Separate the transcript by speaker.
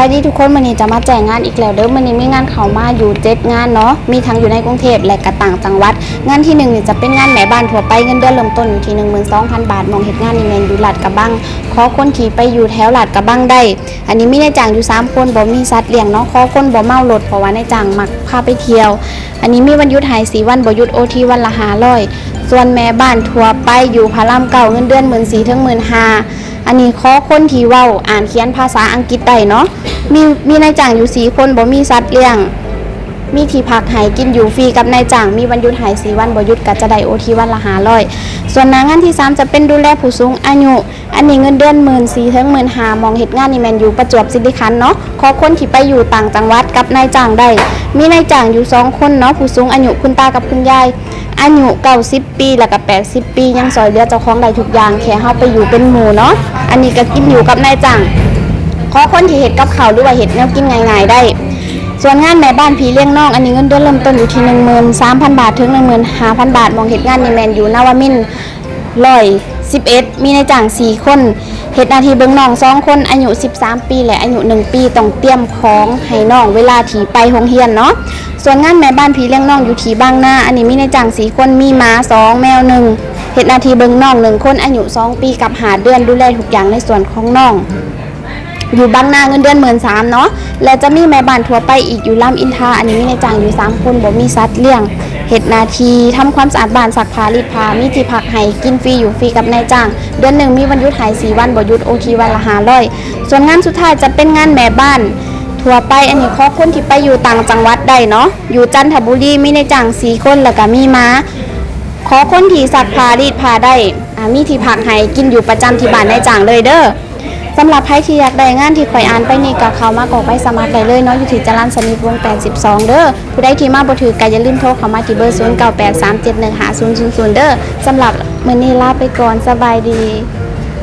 Speaker 1: ายดีทุกคนวันนี้จะมาแจ้งงานอีกแล้วเด้อวันนี้มีงานเข้ามาอยู่7งานเนาะมีทั้งอยู่ในกรุงเทพและก็ต่างจังหวัดงานที่1นี่จะเป็นงานแม่บ้านทั่วไปเงินเดือนเริ่มต้นอยู่ที่ 12,000 บาทมองเฮ็ดงานนี่แม่นอยู่ลาดกระบังขอคนที่ไปอยู่แถวลาดกระบังได้อันนี้มีนายจ้างอยู่3คนบ่มีสัตว์เลี้ยงเนาะขอคนบ่เมารถเพราะว่านายจ้างมักพาไปเที่ยวอันนี้มีวันหยุดให้4วันบ่หยุด OT วันละ500ส่วนแม่บ้านทั่วไปอยู่พระราม9เงินเดือน 14,000 ถึง 15,000อันนี้ขอคนที่เว้าอ่านเขียนภาษาอังกฤษได้เนาะมีนายจ้างอยู่4คนบ่มีสัตว์เลี้ยงมีที่พักให้กินอยู่ฟรีกับนายจ้างมีวันหยุดให้4วันบ่หยุดก็จะได้ OT วันละ500ส่วนงานที่3จะเป็นดูแลผู้สูงอายุอันนี้เงินเดือน 14,000 ถึง 15,000มองเฮ็ดงานนี่แม่นอยู่ประจวบคีรีขันธ์เนาะขอคนที่ไปอยู่ต่างจังหวัดกับนายจ้างได้มีนายจ้างอยู่2คนเนาะผู้สูงอายุคุณตากับคุณยายอายุ90ปีแล้วก็80ปียังซอยเหลือเจ้าของได้ทุกอย่างแค่เฮาไปอยู่เป็นหมู่เนาะอันนี้ก็กินอยู่กับนายจ้างขอคนที่เฮ็ดกับข้าวหรือว่าเฮ็ดแนวกินง่ายๆได้ส่วนงานแม่บ้านพี่เลี้ยงน้องอันนี้เงินเดือนเริ่มต้นอยู่ที่ 13,000 บาทถึง 15,000 บาทมองเฮ็ดงานนี่แม่นอยู่นวมินทร์111มีนายจ้าง4คนเฮ็ดหน้าที่เบิ่งน้อง2คนอายุ13ปีและอายุ1ปีต้องเตรียมของให้น้องเวลาที่ไปโรงเรียนเนาะส่วนงานแม่บ้านพี่เลี้ยงน้องอยู่ที่บางนาอันนี้มีนายจ้าง4คนมีหมา2แมว1เฮ็ดหน้าที่เบิ่งน้อง1คนอายุ2ปีกับ5เดือนดูแลทุกอย่างในส่วนของน้องอยู่บางนาเงินเดือน 13,000 เนาะและจะมีแม่บ้านทั่วไปอีกอยู่ลำอินทราอันนี้มีนายจ้างอยู่3คนบ่มีสัตว์เลี้ยงเฮ็ดหน้าที่ทำความสะอาดบ้านซักผ้ารีดผ้ามีที่พักให้กินฟรีอยู่ฟรีกับนายจ้างเดือนหนึ่งมีวันหยุดให้4วันบ่หยุด OT วันละ500ส่วนงานสุดท้ายจะเป็นงานแม่บ้านทั่วไปอันนี้ขอคนที่ไปอยู่ต่างจังหวัดได้เนาะอยู่จันทบุรีมีนายจ้าง4คนแล้วก็มีม้าขอคนที่ซักผ้ารีดผ้าได้มีที่พักให้กินอยู่ประจำที่บ้านนายจ้างเลยเด้อสำหรับใครที่อยากได้งานที่ข่อยอ่านไปนี่ก็เข้ามากรอกใบสมัครได้เลยเนาะอยู่ที่จรัญสนิทวงศ์82เด้อผู้ใดที่มาบ่ถือก็อย่าลืมโทรเข้ามาที่เบอร์0983715000เด้อสำหรับมื้อนี้ลาไปก่อนสบายดี